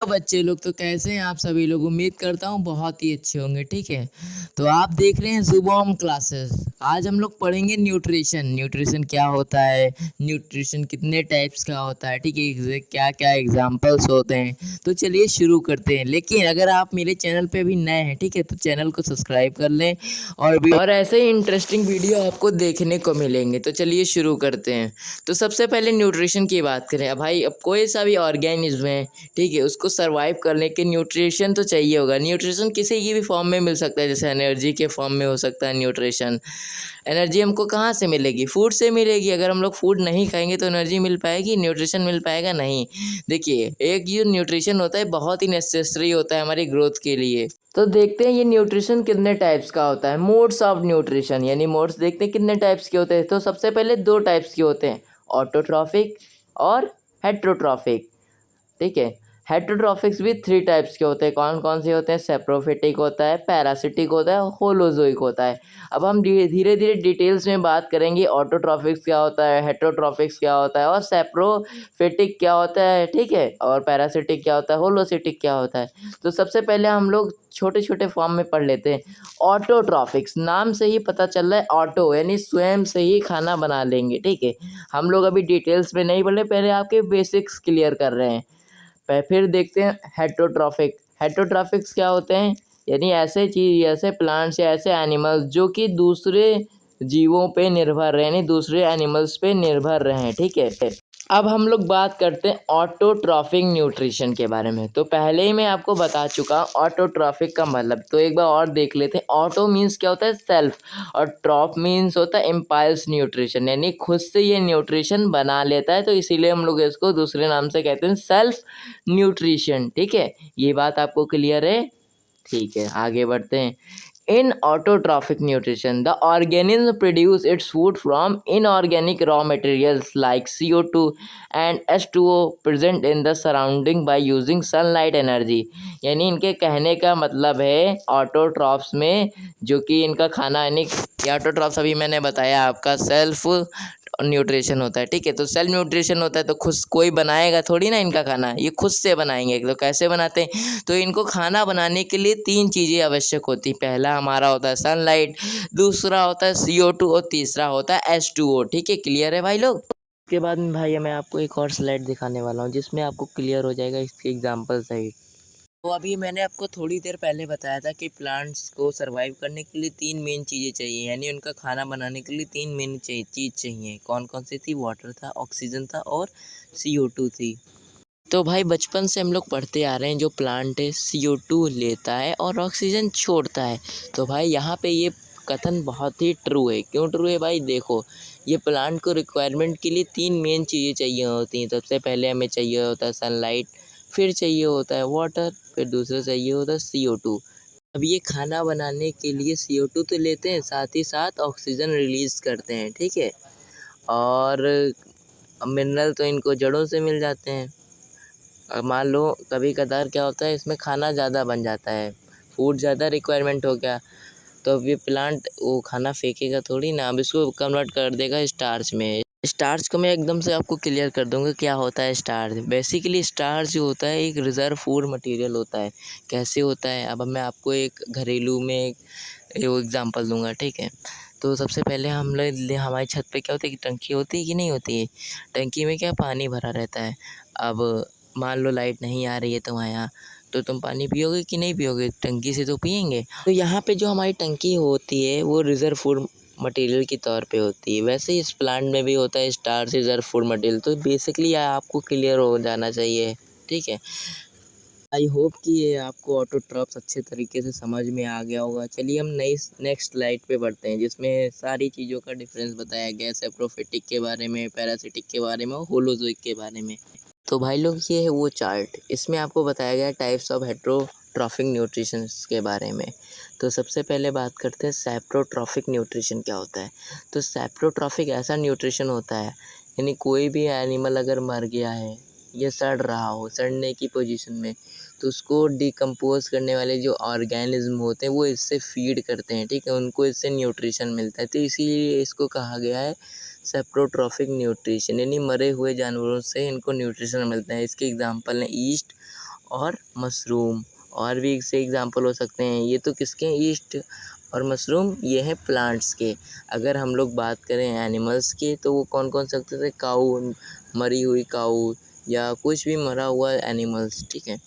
तो बच्चे लोग तो कैसे हैं आप सभी लोग। उम्मीद करता हूँ बहुत ही अच्छे होंगे। ठीक है, तो आप देख रहे हैं शुभम क्लासेस। आज हम लोग पढ़ेंगे न्यूट्रिशन। न्यूट्रिशन क्या होता है, न्यूट्रिशन कितने टाइप्स का होता है, ठीक है, क्या क्या एग्जांपल्स होते हैं। तो चलिए शुरू करते हैं। लेकिन अगर आप मेरे चैनल पे भी नए हैं, ठीक है, तो चैनल को सब्सक्राइब कर लें और ऐसे ही इंटरेस्टिंग वीडियो आपको देखने को मिलेंगे। तो चलिए शुरू करते हैं। तो सबसे पहले न्यूट्रिशन की बात करें। अब भाई, अब कोई सा भी ऑर्गेनिज्म है, ठीक है, उसको सरवाइव करने के न्यूट्रिशन तो चाहिए होगा। न्यूट्रिशन किसी की भी फॉर्म में मिल सकता है, जैसे एनर्जी के फॉर्म में हो सकता है न्यूट्रिशन। एनर्जी हमको कहाँ से मिलेगी? फूड से मिलेगी। अगर हम लोग फूड नहीं खाएंगे तो एनर्जी मिल पाएगी, न्यूट्रिशन मिल पाएगा? नहीं। देखिए, एक जो न्यूट्रिशन होता है बहुत ही नेसेसरी होता है हमारी ग्रोथ के लिए। तो देखते हैं ये न्यूट्रिशन कितने टाइप्स का होता है। मोड्स ऑफ न्यूट्रिशन, यानी मोड्स देखते हैं कितने टाइप्स के होते हैं। तो सबसे पहले दो टाइप्स के होते हैं, ऑटोट्रॉफिक और हेट्रोट्रॉफिक। ठीक है, हेट्रोट्रॉफिक्स भी थ्री टाइप्स के होते हैं। कौन कौन से होते हैं? सेप्रोफिटिक होता है, पैरासिटिक होता है, होलोजोइक होता है। अब हम धीरे धीरे डिटेल्स में बात करेंगे, ऑटोट्रॉफिक्स क्या होता है, हेट्रोट्रॉफिक्स क्या होता है, और सेप्रोफिटिक क्या होता है, ठीक है, और पैरासिटिक क्या होता है, होलोसिटिक क्या होता है। तो सबसे पहले हम लोग छोटे छोटे फॉर्म में पढ़ लेते हैं। ऑटोट्रॉफिक्स, नाम से ही पता चल रहा है, ऑटो यानी स्वयं से ही खाना बना लेंगे। ठीक है, हम लोग अभी डिटेल्स में नहीं पढ़ रहे, पहले आपके बेसिक्स क्लियर कर रहे हैं। फिर देखते हैं हेट्रोट्रॉफिक। हेट्रोट्रॉफिक्स क्या होते हैं? यानी ऐसे चीज, ऐसे प्लांट्स या ऐसे एनिमल्स जो कि दूसरे जीवों पे निर्भर रहे, यानी दूसरे एनिमल्स पे निर्भर रहे। ठीक है, अब हम लोग बात करते हैं ऑटोट्रॉफिक न्यूट्रिशन के बारे में। तो पहले ही मैं आपको बता चुका ऑटोट्रॉफिक का मतलब, तो एक बार और देख लेते हैं। ऑटो मीन्स क्या होता है? सेल्फ, और ट्रॉफ मीन्स होता है इम्पल्स न्यूट्रिशन, यानी खुद से ये न्यूट्रिशन बना लेता है। तो इसीलिए हम लोग इसको दूसरे नाम से कहते हैं सेल्फ न्यूट्रिशन। ठीक है, ये बात आपको क्लियर है? ठीक है, आगे बढ़ते हैं। In autotrophic nutrition, the organism produce its food from inorganic raw materials like CO2 and H2O present in the surrounding by using sunlight energy। यानी इनके कहने का मतलब है ऑटोट्रॉफ्स में, जो कि इनका खाना, यानी ऑटोट्रॉफ्स अभी मैंने बताया आपका सेल्फ न्यूट्रिशन होता है। ठीक है, तो सेल्फ न्यूट्रिशन होता है तो खुद कोई बनाएगा थोड़ी ना इनका खाना, ये खुद से बनाएंगे। तो कैसे बनाते हैं? तो इनको खाना बनाने के लिए तीन चीज़ें आवश्यक होती हैं। पहला हमारा होता है सनलाइट, दूसरा होता है CO2 और तीसरा होता है H2O। ठीक है, क्लियर है भाई लोग? उसके बाद में भाई मैं आपको एक और स्लाइड दिखाने वाला हूँ जिसमें आपको क्लियर हो जाएगा इसके एग्जाम्पल सहित। तो अभी मैंने आपको थोड़ी देर पहले बताया था कि प्लांट्स को सरवाइव करने के लिए तीन मेन चीज़ें चाहिए, यानी उनका खाना बनाने के लिए तीन मेन चीज़ चाहिए। कौन कौन सी थी? वाटर था, ऑक्सीजन था और CO2 थी। तो भाई बचपन से हम लोग पढ़ते आ रहे हैं, जो प्लांट है CO2 लेता है और ऑक्सीजन छोड़ता है। तो भाई यहाँ पे ये कथन बहुत ही ट्रू है। क्यों ट्रू है भाई? देखो, ये प्लांट को रिक्वायरमेंट के लिए तीन मेन चीज़ें चाहिए होती हैं। सबसे पहले हमें चाहिए होता है सनलाइट, फिर चाहिए होता है वाटर, फिर दूसरा चाहिए होता है CO2। अब ये खाना बनाने के लिए CO2 तो लेते हैं, साथ ही साथ ऑक्सीजन रिलीज़ करते हैं। ठीक है, और मिनरल तो इनको जड़ों से मिल जाते हैं। मान लो कभी कदार क्या होता है, इसमें खाना ज़्यादा बन जाता है, फूड ज़्यादा रिक्वायरमेंट हो गया, तो अब ये प्लांट वो खाना फेंकेगा थोड़ी ना, अब इसको कन्वर्ट कर देगा स्टार्च में। स्टार्च को मैं एकदम से आपको क्लियर कर दूंगा क्या होता है स्टार्च। बेसिकली स्टार्च जो होता है एक रिज़र्व फूड मटेरियल होता है। कैसे होता है? अब मैं आपको एक घरेलू में एक वो एग्जांपल दूंगा। ठीक है, तो सबसे पहले हम लोग, हमारी छत पे क्या होता है कि टंकी होती है कि नहीं होती है? टंकी में क्या पानी भरा रहता है। अब मान लो लाइट नहीं आ रही है तुम्हारे यहाँ, तो तुम पानी पियोगे कि नहीं पियोगे? टंकी से तो पियेंगे। तो यहाँ पे जो हमारी टंकी होती है वो रिज़र्व फूड मटेरियल के तौर पे होती है। वैसे ही इस प्लांट में भी होता है स्टार्च रिज़र्व फूड मटेरियल। तो बेसिकली आपको क्लियर हो जाना चाहिए। ठीक है, आई होप कि ये आपको ऑटोट्रॉफ्स अच्छे तरीके से समझ में आ गया होगा। चलिए हम नेक्स्ट स्लाइड पे बढ़ते हैं, जिसमें सारी चीज़ों का डिफरेंस बताया गया है, सेप्रोफिटिक के बारे में, पैरासिटिक के बारे में और होलोजोइक के बारे में। तो भाई लोग ये है वो चार्ट, इसमें आपको बताया गया है टाइप्स ऑफ हेट्रोट्रॉफिक न्यूट्रिशन के बारे में। तो सबसे पहले बात करते हैं सेप्रोट्रॉफिक न्यूट्रिशन क्या होता है। तो सेप्रोट्रॉफिक ऐसा न्यूट्रिशन होता है, यानी कोई भी एनिमल अगर मर गया है या सड़ रहा हो, सड़ने की पोजीशन में, तो उसको डिकम्पोज करने वाले जो ऑर्गेनिज्म होते हैं वो इससे फीड करते हैं। ठीक है, उनको इससे न्यूट्रिशन मिलता है। तो इसीलिए इसको कहा गया है सेप्रोट्रॉफिक न्यूट्रिशन, यानी मरे हुए जानवरों से इनको न्यूट्रिशन मिलता है। इसके एग्जांपल हैं ईस्ट और मशरूम, और भी इससे एग्जाम्पल हो सकते हैं। ये तो किसके हैं, ईस्ट और मशरूम, ये है प्लांट्स के। अगर हम लोग बात करें एनिमल्स के तो वो कौन कौन सकते थे, काऊ, मरी हुई काऊ या कुछ भी मरा हुआ एनिमल्स, ठीक है।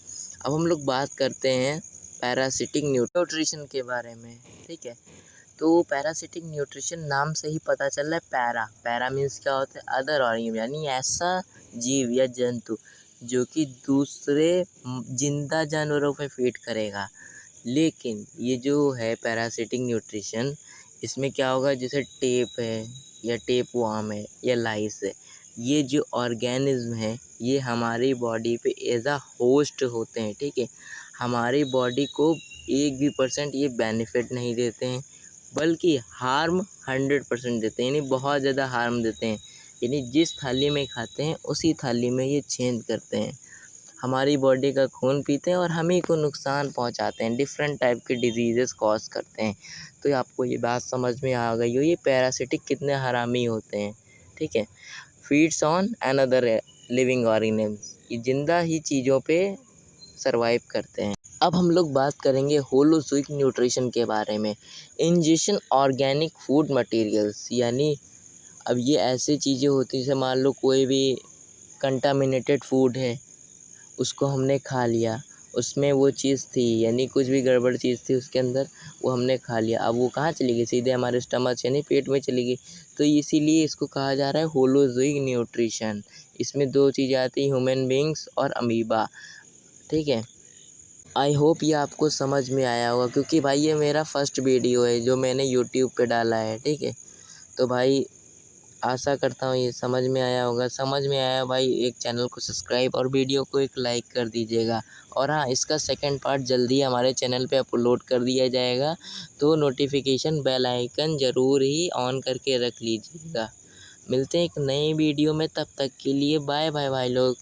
अब हम लोग बात करते हैं पैरासिटिक न्यूट्रिशन के बारे में, ठीक है। तो पैरासिटिक न्यूट्रिशन नाम से ही पता चल रहा है, पैरा मीन्स क्या होता है, अदर ऑर्गेनिज्म, यानी ऐसा जीव या जंतु जो कि दूसरे जिंदा जानवरों पे फीड करेगा। लेकिन ये जो है पैरासिटिक न्यूट्रिशन, इसमें क्या होगा, जैसे टेप है या टेप वर्म है या लाइस है, ये जो ऑर्गेनिज्म है ये हमारी बॉडी पे एज अ होस्ट होते हैं, ठीक है। हमारी बॉडी को 1% ये बेनिफिट नहीं देते हैं, बल्कि हार्म 100% देते हैं, यानी बहुत ज़्यादा हार्म देते हैं। यानी जिस थाली में खाते हैं उसी थाली में ये चेंज करते हैं, हमारी बॉडी का खून पीते हैं और हम ही को नुकसान पहुंचाते हैं, डिफरेंट टाइप के डिजीज़ेस कॉज करते हैं। तो ये आपको ये बात समझ में आ गई हो, ये पैरासिटिक कितने हरामी होते हैं, ठीक है। Feeds on another living organism, ये जिंदा ही चीज़ों पे सरवाइव करते हैं। अब हम लोग बात करेंगे होलोज़ोइक न्यूट्रिशन के बारे में। इंजेक्शन ऑर्गेनिक फूड मटेरियल्स, यानी अब ये ऐसी चीज़ें होती हैं, जैसे मान लो कोई भी कंटामिनेटेड फूड है, उसको हमने खा लिया, उसमें वो चीज़ थी, यानी कुछ भी गड़बड़ चीज़ थी उसके अंदर, वो हमने खा लिया। अब वो कहाँ चली गई, सीधे हमारे स्टमक यानी पेट में चली गई। तो इसीलिए इसको कहा जा रहा है होलोज़ोइक न्यूट्रिशन। इसमें 2 चीज़ें आती हैं, ह्यूमन बींग्स और अमीबा, ठीक है। आई होप ये आपको समझ में आया होगा, क्योंकि भाई ये मेरा फर्स्ट वीडियो है जो मैंने यूट्यूब पे डाला है, ठीक है। तो भाई आशा करता हूँ ये समझ में आया होगा। समझ में आया भाई, एक चैनल को सब्सक्राइब और वीडियो को एक लाइक कर दीजिएगा। और हाँ, इसका सेकंड पार्ट जल्दी हमारे चैनल पे अपलोड कर दिया जाएगा, तो नोटिफिकेशन बेल आइकन ज़रूर ही ऑन करके रख लीजिएगा। मिलते हैं एक नई वीडियो में, तब तक के लिए बाय बाय भाई लोग।